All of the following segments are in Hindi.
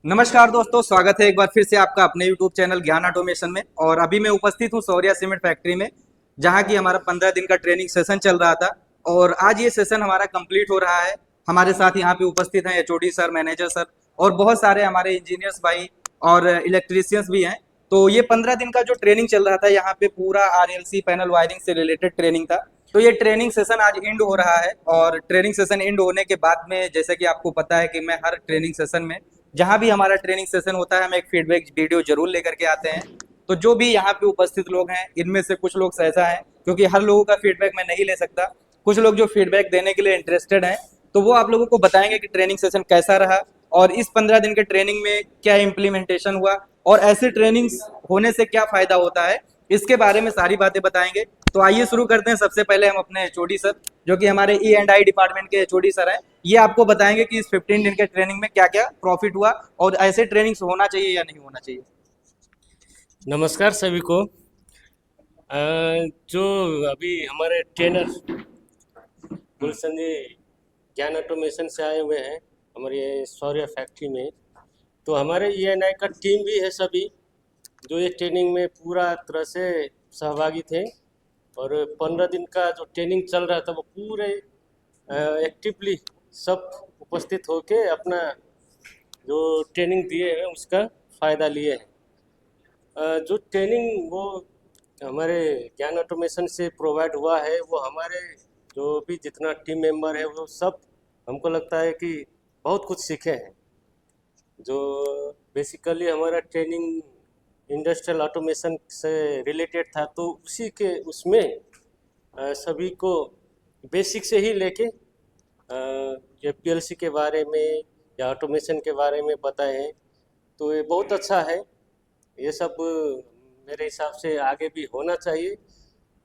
नमस्कार दोस्तों, स्वागत है एक बार फिर से आपका अपने YouTube चैनल ज्ञान ऑटोमेशन में। और अभी मैं उपस्थित हूँ सौर्या सीमेंट फैक्ट्री में, जहाँ की हमारा 15 दिन का ट्रेनिंग सेशन चल रहा था। और आज ये सेशन हमारा कंप्लीट हो रहा है। हमारे साथ यहाँ पे उपस्थित हैं एचओडी सर, मैनेजर सर और बहुत सारे हमारे इंजीनियर्स भाई और इलेक्ट्रीशियंस भी हैं। तो ये 15 दिन का जो ट्रेनिंग चल रहा था, यहाँ पे पूरा आरएलसी पैनल वायरिंग से रिलेटेड ट्रेनिंग था। तो ये ट्रेनिंग सेशन आज एंड हो रहा है। और ट्रेनिंग सेशन एंड होने के बाद में, जैसे कि आपको पता है कि मैं हर ट्रेनिंग सेशन में, जहाँ भी हमारा ट्रेनिंग सेशन होता है, हम एक फीडबैक वीडियो जरूर लेकर के आते हैं। तो जो भी यहाँ पे उपस्थित लोग हैं, इनमें से कुछ लोग ऐसा है, क्योंकि हर लोगों का फीडबैक मैं नहीं ले सकता, कुछ लोग जो फीडबैक देने के लिए इंटरेस्टेड हैं, तो वो आप लोगों को बताएंगे कि ट्रेनिंग सेशन कैसा रहा और इस 15 दिन के ट्रेनिंग में क्या इम्प्लीमेंटेशन हुआ और ऐसे ट्रेनिंग्स होने से क्या फायदा होता है, इसके बारे में सारी बातें बताएंगे। तो आइए शुरू करते हैं। सबसे पहले हम अपने एचओडी सर, जो कि हमारे E&I डिपार्टमेंट के एचओडी सर हैं, ये आपको बताएंगे कि इस 15 दिन के ट्रेनिंग में क्या क्या प्रॉफिट हुआ और ऐसे ट्रेनिंग्स होना चाहिए या नहीं होना चाहिए। नमस्कार सभी को। जो अभी हमारे ट्रेनर हम्म। गुलशन जी ज्ञान ऑटोमेशन से आए हुए हैं हमारे ये सौर्य फैक्ट्री में। तो हमारे ENI का टीम भी है सभी, जो ये ट्रेनिंग में पूरा तरह से सहभागी थे। और 15 दिन का जो ट्रेनिंग चल रहा था वो पूरे एक्टिवली सब उपस्थित होके अपना जो ट्रेनिंग दिए हैं उसका फ़ायदा लिए हैं। जो ट्रेनिंग वो हमारे ज्ञान ऑटोमेशन से प्रोवाइड हुआ है, वो हमारे जो भी जितना टीम मेंबर है वो सब, हमको लगता है कि बहुत कुछ सीखे हैं। जो बेसिकली हमारा ट्रेनिंग इंडस्ट्रियल ऑटोमेशन से रिलेटेड था, तो उसी के उसमें सभी को बेसिक से ही लेके ये PLC के बारे में या ऑटोमेशन के बारे में बताए हैं। तो ये बहुत अच्छा है। ये सब मेरे हिसाब से आगे भी होना चाहिए।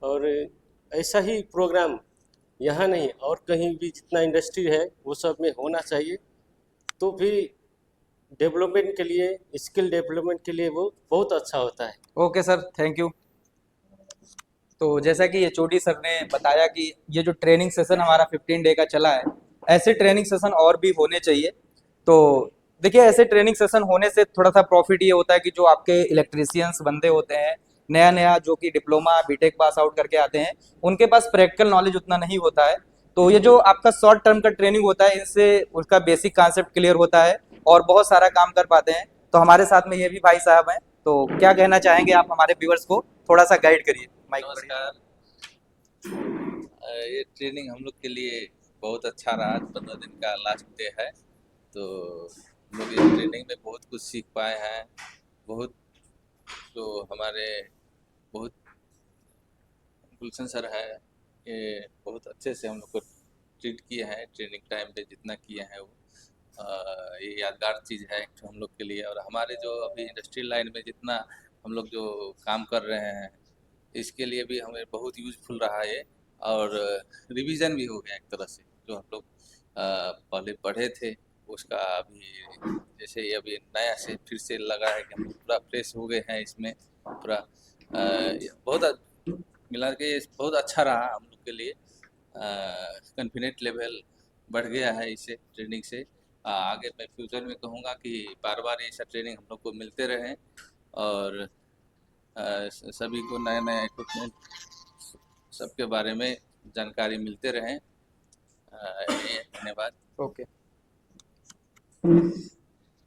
और ऐसा ही प्रोग्राम यहाँ नहीं और कहीं भी जितना इंडस्ट्री है वो सब में होना चाहिए। तो भी डेवलपमेंट के लिए, स्किल डेवलपमेंट के लिए वो बहुत अच्छा होता है। Okay sir, thank you. तो जैसा कि एचओडी सर ने बताया कि ये जो ट्रेनिंग सेशन हमारा 15 डे का चला है, ऐसे ट्रेनिंग सेशन और भी होने चाहिए। तो देखिए, ऐसे ट्रेनिंग सेशन होने से थोड़ा सा प्रॉफिट ये होता है कि जो आपके इलेक्ट्रीशियंस बंदे होते हैं, नया नया जो कि डिप्लोमा बीटेक पास आउट करके आते हैं, उनके पास प्रैक्टिकल नॉलेज उतना नहीं होता है। तो ये जो आपका शॉर्ट टर्म का ट्रेनिंग होता है, इनसे उसका बेसिक कॉन्सेप्ट क्लियर होता है और बहुत सारा काम कर पाते हैं। तो हमारे साथ में ये भी भाई साहब हैं, तो क्या कहना चाहेंगे आप हमारे व्यूअर्स को, थोड़ा सा गाइड करिए। माइक पर। नमस्कार। ये ट्रेनिंग हम लोग के लिए बहुत अच्छा रहा। आज 15 दिन का लास्ट डे है, तो हम लोग इस ट्रेनिंग में बहुत कुछ सीख पाए हैं। बहुत जो हमारे बहुत गुलशन सर है, ये बहुत अच्छे से हम लोग को ट्रीट किए हैं। ट्रेनिंग टाइम पे जितना किए हैं वो ये यादगार चीज़ है एक ठो हम लोग के लिए। और हमारे जो अभी इंडस्ट्रियल लाइन में जितना हम लोग जो काम कर रहे हैं, इसके लिए भी हमें बहुत यूज़फुल रहा ये। और रिवीजन भी हो गया एक तरह से, जो हम लोग पहले पढ़े थे उसका अभी जैसे ये अभी नया से फिर से लगा है कि हम लोग पूरा फ्रेश हो गए हैं इसमें। पूरा बहुत मिला के ये बहुत अच्छा रहा हम लोग के लिए। कॉन्फिडेंट लेवल बढ़ गया है इससे, ट्रेनिंग से। आगे मैं फ्यूचर में कहूँगा कि बार बार ऐसा ट्रेनिंग हम लोग को मिलते रहें और सभी को नए नए इक्विपमेंट सबके बारे में जानकारी मिलते रहें। धन्यवाद। ओके।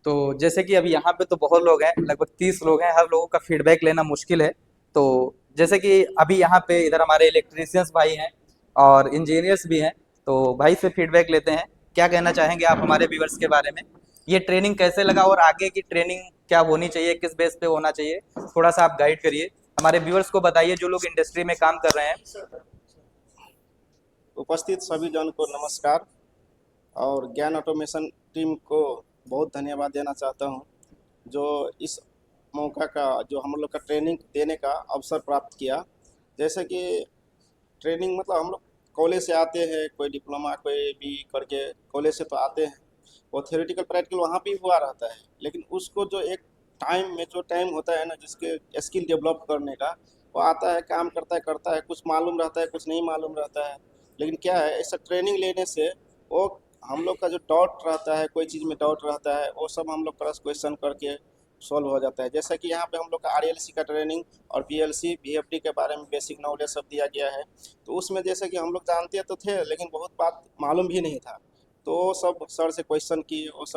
तो जैसे कि अभी यहाँ पे तो बहुत लोग हैं, लगभग 30 लोग हैं, हर लोगों का फीडबैक लेना मुश्किल है। तो जैसे कि अभी यहाँ पे इधर हमारे इलेक्ट्रीशियंस भाई हैं और इंजीनियर्स भी हैं, तो भाई से फीडबैक लेते हैं। क्या कहना चाहेंगे आप हमारे व्यूअर्स के बारे में, ये ट्रेनिंग कैसे लगा और आगे की ट्रेनिंग क्या होनी चाहिए, किस बेस पे होना चाहिए, थोड़ा सा आप गाइड करिए। हमारे व्यूअर्स को बताइए जो लोग इंडस्ट्री में काम कर रहे हैं। उपस्थित सभी जन को नमस्कार। और ज्ञान ऑटोमेशन टीम को बहुत धन्यवाद देना चाहता हूं, जो इस मौका का, जो हम लोग का ट्रेनिंग देने का अवसर प्राप्त किया। जैसे कि ट्रेनिंग मतलब हम लोग कॉलेज से आते हैं, कोई डिप्लोमा कोई भी करके कॉलेज से तो आते हैं, वो थ्योरेटिकल प्रैक्टिकल वहाँ भी हुआ रहता है। लेकिन उसको जो एक टाइम में जो टाइम होता है ना, जिसके स्किल डेवलप करने का, वो आता है, काम करता है, कुछ मालूम रहता है कुछ नहीं मालूम रहता है। लेकिन क्या है, ऐसा ट्रेनिंग लेने से वो हम लोग का जो डाउट रहता है, कोई चीज़ में डाउट रहता है, वो सब हम लोग क्रॉस क्वेश्चन करके सॉल्व हो जाता है। जैसे कि यहाँ पे हम लोग का आरएलसी का ट्रेनिंग और पीएलसी वीएफडी के बारे में बेसिक नॉलेज सब दिया गया है। तो उसमें जैसे कि हम लोग जानते तो थे, लेकिन बहुत बात मालूम भी नहीं था। तो वो सब सर से क्वेश्चन किए, और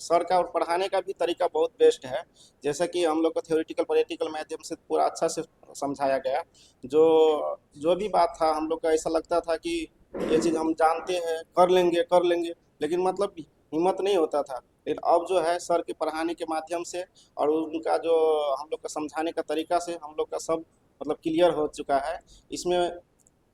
सर का और पढ़ाने का भी तरीका बहुत बेस्ट है। जैसे कि हम लोग को थ्योरेटिकल प्रैक्टिकल माध्यम से पूरा अच्छा से समझाया गया। जो जो भी बात था, हम लोग का ऐसा लगता था कि ये चीज़ हम जानते हैं, कर लेंगे, लेकिन मतलब हिम्मत नहीं होता था। लेकिन अब जो है सर के पढ़ाने के माध्यम से और उनका जो हम लोग का समझाने का तरीका से हम लोग का सब मतलब क्लियर हो चुका है। इसमें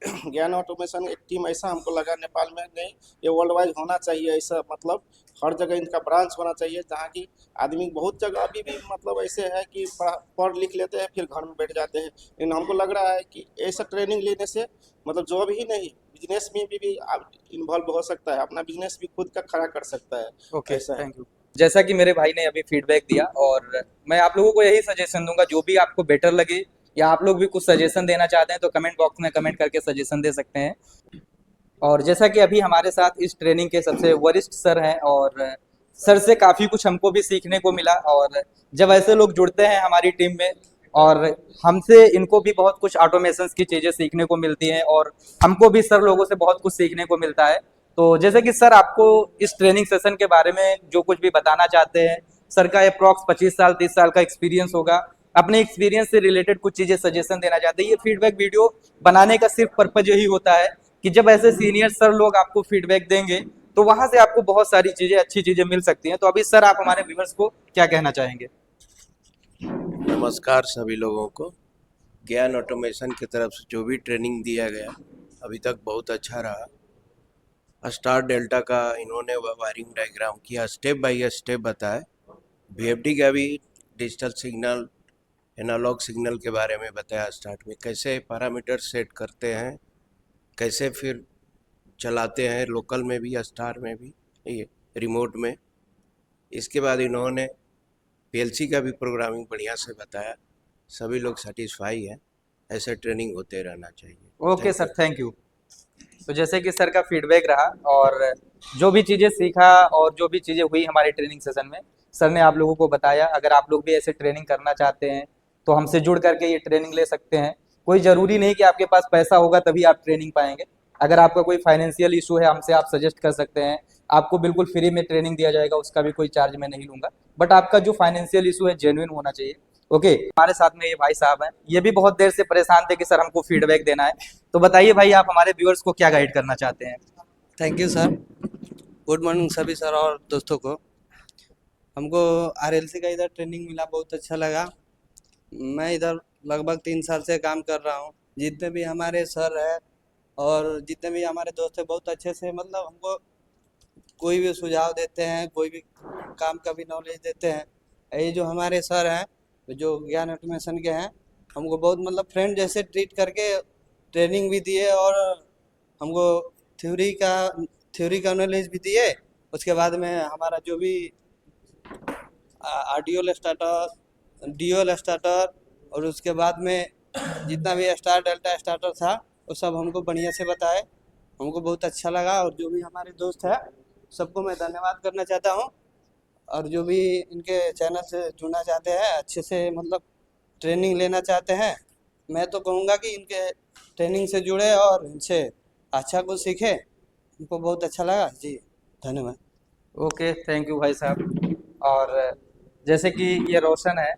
ज्ञान ऑटोमेशन एक टीम ऐसा हमको लगा नेपाल में नहीं, ये वर्ल्ड वाइड होना चाहिए। ऐसा मतलब हर जगह इनका ब्रांच होना चाहिए, जहाँ की आदमी बहुत जगह अभी भी मतलब ऐसे है कि पढ़ लिख लेते हैं फिर घर में बैठ जाते हैं। लेकिन हमको लग रहा है कि ऐसा ट्रेनिंग लेने से मतलब जॉब ही नहीं, बिजनेस में भी इन्वॉल्व हो सकता है, अपना बिजनेस भी खुद का खड़ा कर सकता है। ओके, ऐसा है। Thank you. जैसा कि मेरे भाई ने अभी फीडबैक दिया, और मैं आप लोगों को यही सजेशन दूंगा, जो भी आपको बेटर लगे या आप लोग भी कुछ सजेशन देना चाहते हैं तो कमेंट बॉक्स में कमेंट करके सजेशन दे सकते हैं। और जैसा कि अभी हमारे साथ इस ट्रेनिंग के सबसे वरिष्ठ सर हैं, और सर से काफ़ी कुछ हमको भी सीखने को मिला। और जब ऐसे लोग जुड़ते हैं हमारी टीम में, और हमसे इनको भी बहुत कुछ ऑटोमेशंस की चीज़ें सीखने को मिलती हैं, और हमको भी सर लोगों से बहुत कुछ सीखने को मिलता है। तो जैसे कि सर आपको इस ट्रेनिंग सेशन के बारे में जो कुछ भी बताना चाहते हैं, सर का अप्रॉक्स 25 साल 30 साल का एक्सपीरियंस होगा, अपने एक्सपीरियंस से रिलेटेड कुछ चीज़ें सजेशन देना चाहते हैं। ये फीडबैक वीडियो बनाने का सिर्फ पर्पज यही होता है कि जब ऐसे सीनियर सर लोग आपको फीडबैक देंगे तो वहां से आपको बहुत सारी चीज़ें, अच्छी चीज़ें मिल सकती हैं। तो अभी सर आप हमारे व्यूअर्स को क्या कहना चाहेंगे? नमस्कार सभी लोगों को। ज्ञान ऑटोमेशन की तरफ से जो भी ट्रेनिंग दिया गया अभी तक बहुत अच्छा रहा। स्टार डेल्टा का इन्होंने वायरिंग डायग्राम किया, स्टेप बाय स्टेप बताया। वीएफडी का भी डिजिटल सिग्नल, एनालॉग सिग्नल के बारे में बताया। स्टार्ट में कैसे पैरामीटर सेट करते हैं, कैसे फिर चलाते हैं, लोकल में भी, स्टार में भी, ये रिमोट में। इसके बाद इन्होंने पीएलसी का भी प्रोग्रामिंग बढ़िया से बताया। सभी लोग सेटिस्फाई है। ऐसे ट्रेनिंग होते रहना चाहिए। Okay sir, thank you. तो जैसे कि सर का फीडबैक रहा, और जो भी चीज़ें सीखा और जो भी चीज़ें हुई हमारे ट्रेनिंग सेशन में, सर ने आप लोगों को बताया। अगर आप लोग भी ऐसे ट्रेनिंग करना चाहते हैं तो हमसे जुड़ करके ये ट्रेनिंग ले सकते हैं। कोई ज़रूरी नहीं कि आपके पास पैसा होगा तभी आप ट्रेनिंग पाएंगे। अगर आपका कोई फाइनेंशियल इशू है, हमसे आप सजेस्ट कर सकते हैं। आपको बिल्कुल फ्री में ट्रेनिंग दिया जाएगा, उसका भी कोई चार्ज मैं नहीं लूँगा। बट आपका जो फाइनेंशियल इशू है जेन्युइन होना चाहिए। ओके, हमारे साथ में ये भाई साहब हैं, ये भी बहुत देर से परेशान थे कि सर हमको फीडबैक देना है। तो बताइए भाई, आप हमारे व्यूअर्स को क्या गाइड करना चाहते हैं? Thank you sir. Good morning सभी सर और दोस्तों को। हमको आरएलसी का इधर ट्रेनिंग मिला, बहुत अच्छा लगा। मैं इधर लगभग 3 साल से काम कर रहा हूँ। जितने भी हमारे सर हैं और जितने भी हमारे दोस्त हैं, बहुत अच्छे से मतलब हमको कोई भी सुझाव देते हैं, कोई भी काम का भी नॉलेज देते हैं। ये जो हमारे सर हैं, जो ज्ञान ऑटोमेशन के हैं, हमको बहुत मतलब फ्रेंड जैसे ट्रीट करके ट्रेनिंग भी दिए, और हमको थ्योरी का नॉलेज भी दिए। उसके बाद में हमारा जो भी आरडीओल स्टार्टर, डीओल स्टार्टर, और उसके बाद में जितना भी स्टार डेल्टा स्टार्टर था वो सब हमको बढ़िया से बताए। हमको बहुत अच्छा लगा। और जो भी हमारे दोस्त हैं सबको मैं धन्यवाद करना चाहता हूँ। और जो भी इनके चैनल से जुड़ना चाहते हैं, अच्छे से मतलब ट्रेनिंग लेना चाहते हैं, मैं तो कहूँगा कि इनके ट्रेनिंग से जुड़े और इनसे अच्छा कुछ सीखे। उनको बहुत अच्छा लगा जी। धन्यवाद। ओके, थैंक यू भाई साहब। और जैसे कि ये रोशन है,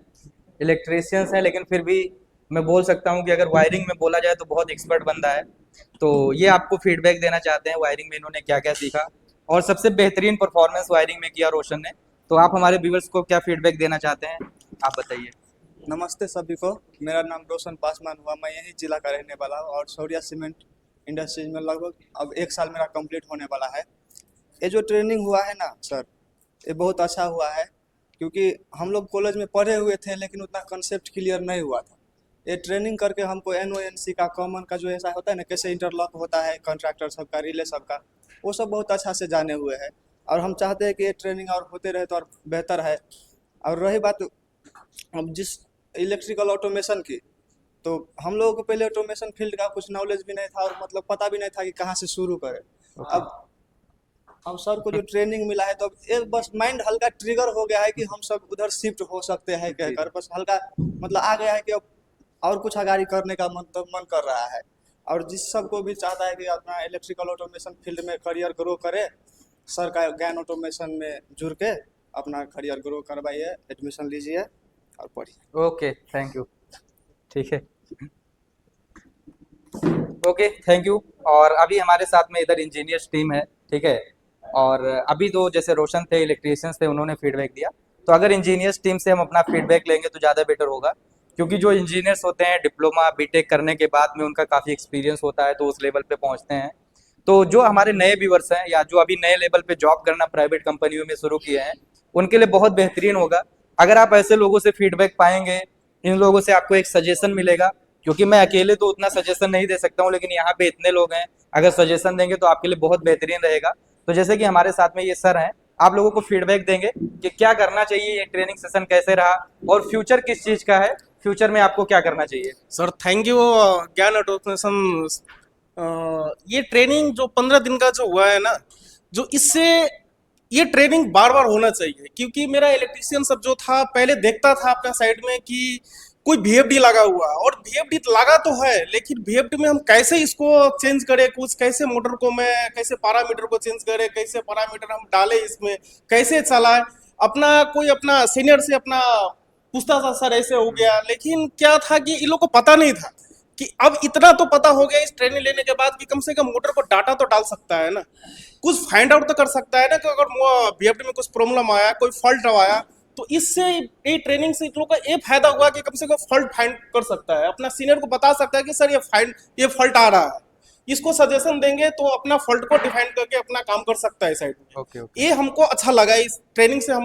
इलेक्ट्रीशियंस है, लेकिन फिर भी मैं बोल सकता हूँ कि अगर वायरिंग में बोला जाए तो बहुत एक्सपर्ट बंदा है। तो ये आपको फीडबैक देना चाहते हैं वायरिंग में इन्होंने क्या क्या सीखा, और सबसे बेहतरीन परफॉर्मेंस वायरिंग में किया रोशन ने। तो आप हमारे व्यूवर्स को क्या फीडबैक देना चाहते हैं, आप बताइए। नमस्ते सभी को। मेरा नाम रोशन पासवान हुआ। मैं यही जिला का रहने वाला हूँ और शौर्या सीमेंट इंडस्ट्रीज में लगभग अब 1 साल मेरा कंप्लीट होने वाला है। ये जो ट्रेनिंग हुआ है ना सर, ये बहुत अच्छा हुआ है, क्योंकि हम लोग कॉलेज में पढ़े हुए थे लेकिन उतना कंसेप्ट क्लियर नहीं हुआ था। ये ट्रेनिंग करके हमको NONC का, कॉमन का जो ऐसा होता है ना, कैसे इंटरलॉक होता है कॉन्ट्रैक्टर सबका, रिले सबका, वो सब बहुत अच्छा से जाने हुए हैं। और हम चाहते हैं कि ये ट्रेनिंग और होते रहे तो और बेहतर है। और रही बात अब जिस इलेक्ट्रिकल ऑटोमेशन की, तो हम लोगों को पहले ऑटोमेशन फील्ड का कुछ नॉलेज भी नहीं था और मतलब पता भी नहीं था कि कहाँ से शुरू करें। अब अब सर को जो ट्रेनिंग मिला है तो अब एक बस माइंड हल्का ट्रिगर हो गया है कि हम सब उधर शिफ्ट हो सकते हैं कहकर बस हल्का मतलब आ गया है कि अब और कुछ आगाड़ी करने का मन कर रहा है। और जिस सबको भी चाहता है कि अपना इलेक्ट्रिकल ऑटोमेशन फील्ड में करियर ग्रो करे, सर का ज्ञान ऑटोमेशन में जुड़ के अपना करियर ग्रो करवाइए, एडमिशन लीजिए और पढ़िए। Okay, thank you. ठीक है, ओके, थैंक यू। और अभी हमारे साथ में इधर इंजीनियर्स टीम है, ठीक है। और अभी तो जैसे रोशन थे, इलेक्ट्रीशियंस थे, उन्होंने फीडबैक दिया। तो अगर इंजीनियर्स टीम से हम अपना फीडबैक लेंगे तो ज़्यादा बेटर होगा, क्योंकि जो इंजीनियर्स होते हैं डिप्लोमा बीटेक करने के बाद में उनका काफ़ी एक्सपीरियंस होता है, तो उस लेवल पे पहुंचते हैं। तो जो हमारे नए व्यूअर्स हैं या जो अभी नए लेवल पे जॉब करना प्राइवेट कंपनियों में शुरू किए हैं, उनके लिए बहुत बेहतरीन होगा अगर आप ऐसे लोगों से फीडबैक पाएंगे। इन लोगों से आपको एक सजेशन मिलेगा, क्योंकि मैं अकेले तो उतना सजेशन नहीं दे सकता हूँ, लेकिन यहाँ पे इतने लोग हैं, अगर सजेशन देंगे तो आपके लिए बहुत बेहतरीन रहेगा। तो जैसे कि हमारे साथ में ये सर हैं, आप लोगों को फीडबैक देंगे कि क्या करना चाहिए, ये ट्रेनिंग सेशन कैसे रहा और फ्यूचर किस चीज़ का है, फ्यूचर में आपको क्या करना चाहिए। सर थैंक यू ज्ञान ऑटोमेशन। ये ट्रेनिंग जो 15 दिन का जो हुआ है ना, जो इससे ये ट्रेनिंग बार बार होना चाहिए, क्योंकि मेरा इलेक्ट्रिशियन सब जो था पहले देखता था अपना साइड में कि कोई VFD लगा हुआ, और VFD लगा तो है लेकिन VFD में हम कैसे इसको चेंज करें, कुछ कैसे मोटर को मैं कैसे पैरामीटर को चेंज करें, कैसे पैरामीटर हम डालें इसमें, कैसे चलाएं। अपना कोई अपना सीनियर से अपना पूछता था सर ऐसे हो गया, लेकिन क्या था कि इन लोग को पता नहीं था कि अब इतना तो पता हो गया इस ट्रेनिंग लेने के बाद कि कम से कम मोटर को डाटा तो डाल सकता है ना, कुछ फाइंड आउट तो कर सकता है ना कि अगर VFD में कुछ प्रॉब्लम आया, कोई फॉल्ट आया, तो इससे ये ट्रेनिंग से इन लोगों का ये फायदा हुआ कि कम से कम फॉल्ट फाइंड कर सकता है, अपना सीनियर को बता सकता है कि सर ये फॉल्ट आ रहा है, इसको सजेशन देंगे तो अपना फॉल्ट को डिफाइन करके अपना काम कर सकता है साइड में। ओके, ये हमको अच्छा लगा इस ट्रेनिंग से। हम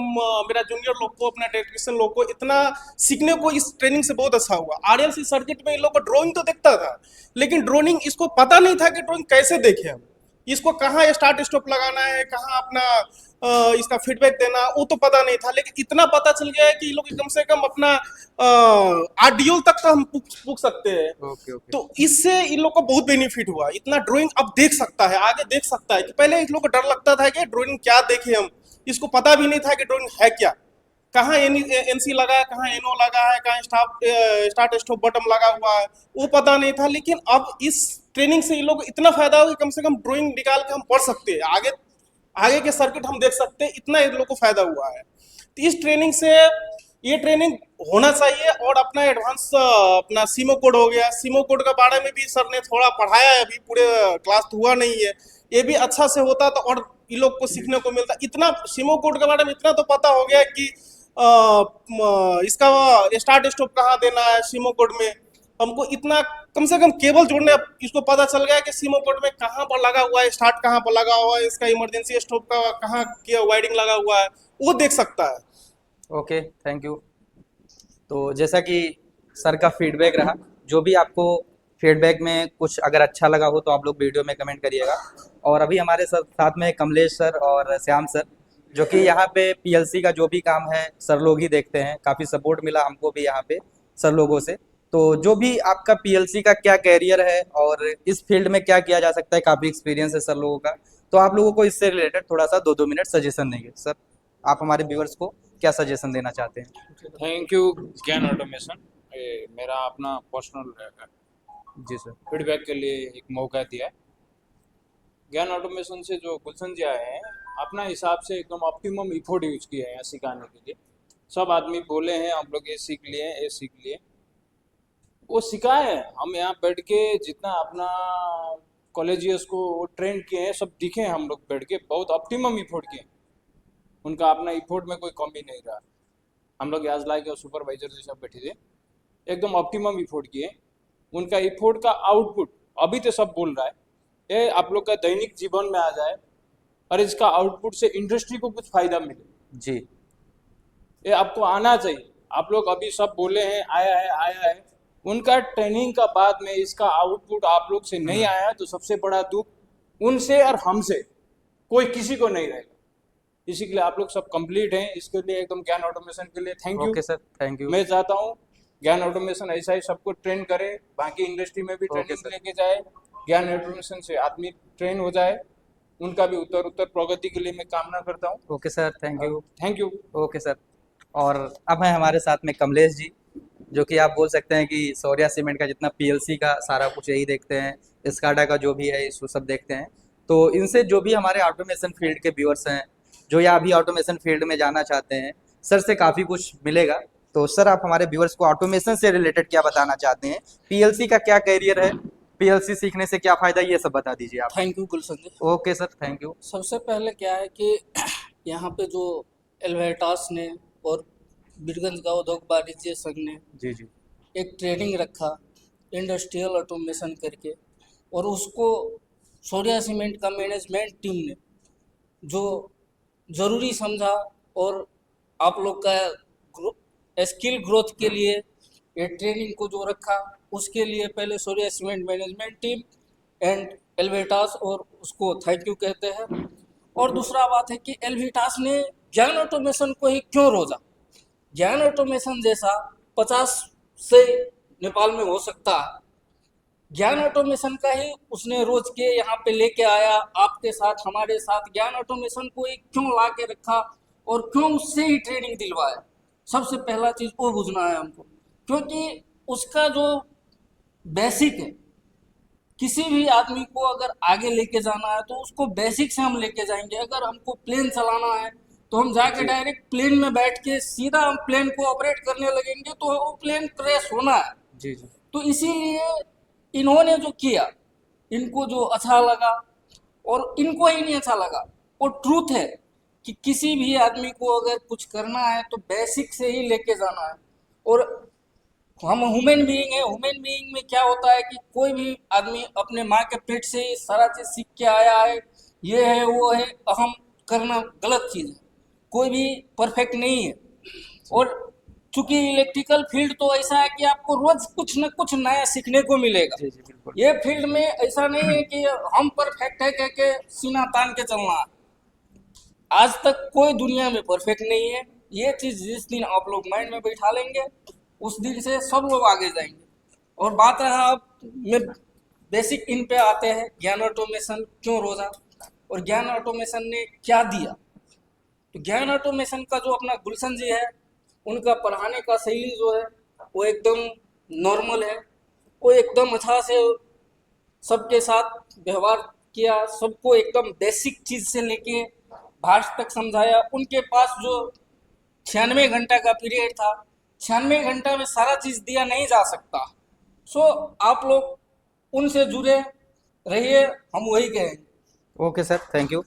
मेरा जूनियर लोग को, अपना टेक्नीशियन लोग को इतना सीखने को इस ट्रेनिंग से बहुत अच्छा हुआ। RLC सर्किट में इन लोग को ड्राइंग तो देखता था, लेकिन ड्राइंग इसको पता नहीं था कि ड्राइंग कैसे देखे हम, इसको कहाँ स्टार्ट स्टॉप लगाना है, कहाँ अपना इसका फीडबैक देना, वो तो पता नहीं था। लेकिन इतना पता चल गया है कि ये लोग कम से कम अपना RDO तक तो हम पूछ सकते हैं। ओके, तो इससे इन लोग को बहुत बेनिफिट हुआ, इतना ड्राइंग अब देख सकता है, आगे देख सकता है। कि पहले इन लोग को डर लगता था कि ड्राइंग क्या देखे हम, इसको पता भी नहीं था कि ड्राइंग है क्या, कहाँ NC लगा है, कहाँ NO लगा है, कहाँ स्टार्ट स्टॉप बटन लगा हुआ है, वो पता नहीं था। लेकिन अब इस ट्रेनिंग से इन लोग को इतना फायदा हुआ कि कम से कम ड्राइंग निकाल के हम पढ़ सकते हैं, आगे के सर्किट हम देख सकते हैं, इतना इन लोग को फायदा हुआ है। तो इस ट्रेनिंग से ये ट्रेनिंग होना चाहिए। और अपना एडवांस अपना सीमो कोड हो गया, सीमो कोड के बारे में भी सर ने थोड़ा पढ़ाया है, अभी पूरे क्लास तो हुआ नहीं है, ये भी अच्छा से होता तो और इन लोग को सीखने को मिलता। इतना सीमो कोड के बारे में इतना तो पता हो गया कि इसका स्टार्ट स्टॉप कहाँ देना है सीमो कोड में, हमको इतना कम से कम केबल जोड़ने इसको पता चल गया कि सीमो कोड में कहाँ पर लगा हुआ है, स्टार्ट कहाँ पर लगा हुआ है, इसका इमरजेंसी स्टॉप का कहाँ क्या वायरिंग लगा हुआ है, वो देख सकता है। Okay, thank you. तो जैसा कि सर का फीडबैक रहा, जो भी आपको फीडबैक में कुछ अगर अच्छा लगा हो तो आप लोग वीडियो में कमेंट करिएगा। और अभी हमारे साथ में कमलेश सर और श्याम सर, जो कि यहाँ पे PLC का जो भी काम है सर लोग ही देखते हैं, काफ़ी सपोर्ट मिला हमको भी यहाँ पे सर लोगों से। तो जो भी आपका PLC का क्या कैरियर है और इस फील्ड में क्या किया जा सकता है, काफ़ी एक्सपीरियंस है सर लोगों का, तो आप लोगों को इससे रिलेटेड थोड़ा सा 2-2 मिनट सजेशन देंगे। सर, आप हमारे व्यूअर्स को क्या सजेशन देना चाहते हैं। थैंक यू ज्ञान ऑटोमेशन, मेरा अपना पर्सनल जी सर। फीडबैक के लिए एक मौका दिया है। ज्ञान ऑटोमेशन से जो गुलशन जी आए हैं, अपना हिसाब से एकदम ऑप्टिमम इफोर्ट यूज किया है यहाँ सिखाने के लिए। सब आदमी बोले हैं हम लोग ये सीख लिए, ये सीख लिए, वो सिखाए हैं। हम यहाँ बैठ के जितना अपना कॉलेजियस को ट्रेन किए हैं, सब दिखे हैं हम लोग बैठ के, बहुत ऑप्टिमम इफोर्ट किए। उनका अपना इफोर्ट में कोई कमी नहीं रहा। हम लोग आज लाइक सुपरवाइजर जैसा बैठे थे, एकदम ऑप्टिमम इफोर्ट किए। उनका इफोर्ट का आउटपुट अभी तो सब बोल रहा है, ये आप लोग का दैनिक जीवन में आ जाए और इसका आउटपुट से इंडस्ट्री को कुछ फायदा मिले जी, ये आपको आना चाहिए। आप लोग अभी सब बोले हैं आया है, उनका ट्रेनिंग का बाद में इसका आउटपुट आप लोग से नहीं आया तो सबसे बड़ा दुख उनसे और हमसे, कोई किसी को नहीं रहेगा। इसी के लिए आप लोग सब कंप्लीट हैं, इसके लिए एकदम ज्ञान ऑटोमेशन के लिए thank you. Okay sir, thank you. मैं चाहता हूँ ज्ञान ऑटोमेशन ऐसा ही सबको ट्रेन करे, बाकी इंडस्ट्री में भी ट्रेनिंग लेके जाए, ज्ञान ऑटोमेशन से आदमी ट्रेन हो जाए उनका भी उत्तर उत्तर प्रगति के लिए मैं कामना करता हूँ। Okay sir, thank you. Thank you. Okay sir. और अब हैं हमारे साथ में कमलेश जी, जो कि आप बोल सकते हैं कि शौर्या सीमेंट का जितना पीएलसी का सारा कुछ यही देखते हैं, स्काडा का जो भी है इस सब देखते हैं। तो इनसे जो भी हमारे ऑटोमेशन फील्ड के व्यूअर्स हैं, जो या अभी ऑटोमेशन फील्ड में जाना चाहते हैं, सर से काफ़ी कुछ मिलेगा। तो सर, आप हमारे व्यूअर्स को ऑटोमेशन से रिलेटेड क्या बताना चाहते हैं? पीएलसी का क्या कैरियर है, पीएलसी सीखने से क्या फ़ायदा, ये सब बता दीजिए आप। Thank you Gulshan ji. Okay sir, thank you. सबसे पहले क्या है कि यहाँ पे जो एल्वेटास ने और बीरगंज का उद्योग वाणिज्य संघ ने जी जी। एक ट्रेनिंग रखा इंडस्ट्रियल ऑटोमेशन करके, और उसको शौर्या सीमेंट का मैनेजमेंट टीम ने जो ज़रूरी समझा, और आप लोग का स्किल ग्रोथ के लिए ये ट्रेनिंग को जो रखा, उसके लिए पहले Shaurya cement management team and एल्वेटास और उसको थैंक यू कहते हैं। और दूसरा बात है कि एल्वेटास ने ज्ञान ऑटोमेशन को ही क्यों रोजा। ज्ञान ऑटोमेशन जैसा 50 से नेपाल में हो सकता है, ज्ञान ऑटोमेशन का ही उसने रोज के यहाँ पे लेके आया, आपके साथ हमारे साथ ज्ञान ऑटोमेशन को ही क्यों ला के रखा और क्यों उससे ही ट्रेनिंग दिलवाया। सबसे पहला चीज़ वो बुझना है हमको, क्योंकि उसका जो बेसिक है, किसी भी आदमी को अगर आगे लेके जाना है तो उसको बेसिक से हम लेके जाएंगे। अगर हमको प्लेन चलाना है तो हम जाके डायरेक्ट प्लेन में बैठ के सीधा हम प्लेन को ऑपरेट करने लगेंगे तो वो प्लेन क्रैश होना है। जी जी। तो इसीलिए इन्होंने जो किया, इनको जो अच्छा लगा, और इनको ही नहीं अच्छा लगा, वो ट्रूथ है कि किसी भी आदमी को अगर कुछ करना है तो बेसिक से ही लेके जाना है। और हम ह्यूमन बीइंग है, ह्यूमन बीइंग में क्या होता है कि कोई भी आदमी अपने माँ के पेट से ही सारा चीज़ सीख के आया है, ये है वो है, अहम करना गलत चीज़ है। कोई भी परफेक्ट नहीं है। और चूंकि इलेक्ट्रिकल फील्ड तो ऐसा है कि आपको रोज कुछ न कुछ नया सीखने को मिलेगा। जी जी, बिल्कुल। ये फील्ड में ऐसा नहीं है कि हम परफेक्ट है कह के सीना तान के चलना है। आज तक कोई दुनिया में परफेक्ट नहीं है। ये चीज़ जिस दिन आप लोग माइंड में बैठा लेंगे, उस दिन से सब लोग आगे जाएंगे। और बात रहा अब में बेसिक इन पे आते हैं, ज्ञान ऑटोमेशन क्यों रोजा और ज्ञान ऑटोमेशन ने क्या दिया। तो ज्ञान ऑटोमेशन का जो अपना गुलशन जी है, उनका पढ़ाने का शैली जो है वो एकदम नॉर्मल है। वो एकदम अच्छा से सबके साथ व्यवहार किया, सबको एकदम बेसिक चीज़ से लेके भाषा तक समझाया। उनके पास जो 96 घंटा का पीरियड था, 96 घंटा में सारा चीज़ दिया नहीं जा सकता। सो आप लोग उनसे जुड़े रहिए, हम वही कहेंगे। Okay sir, thank you.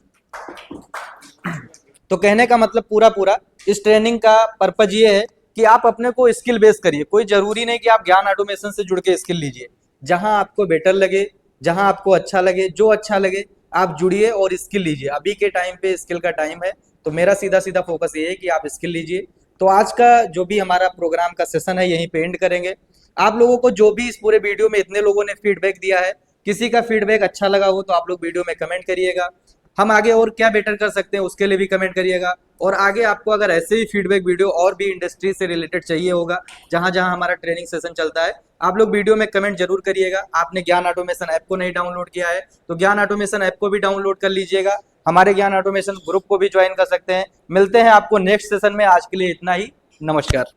तो कहने का मतलब पूरा इस ट्रेनिंग का पर्पज ये है कि आप अपने को स्किल बेस करिए। कोई जरूरी नहीं कि आप ज्ञान ऑटोमेशन से जुड़ के स्किल लीजिए। जहां आपको बेटर लगे, जहां आपको अच्छा लगे, जो अच्छा लगे, आप जुड़िए और स्किल लीजिए। अभी के टाइम पे स्किल का टाइम है, तो मेरा सीधा फोकस ये है कि आप स्किल लीजिए। तो आज का जो भी हमारा प्रोग्राम का सेशन है यहीं पे एंड करेंगे। आप लोगों को जो भी इस पूरे वीडियो में इतने लोगों ने फीडबैक दिया है, किसी का फीडबैक अच्छा लगा हो तो आप लोग वीडियो में कमेंट करिएगा। हम आगे और क्या बेटर कर सकते हैं उसके लिए भी कमेंट करिएगा। और आगे आपको अगर ऐसे ही फीडबैक वीडियो और भी इंडस्ट्री से रिलेटेड चाहिए होगा, जहां जहां हमारा ट्रेनिंग सेशन चलता है, आप लोग वीडियो में कमेंट जरूर करिएगा। आपने ज्ञान ऑटोमेशन ऐप को नहीं डाउनलोड किया है तो ज्ञान ऑटोमेशन ऐप को भी डाउनलोड कर लीजिएगा। हमारे ज्ञान ऑटोमेशन ग्रुप को भी ज्वाइन कर सकते हैं। मिलते हैं आपको नेक्स्ट सेशन में। आज के लिए इतना ही, नमस्कार।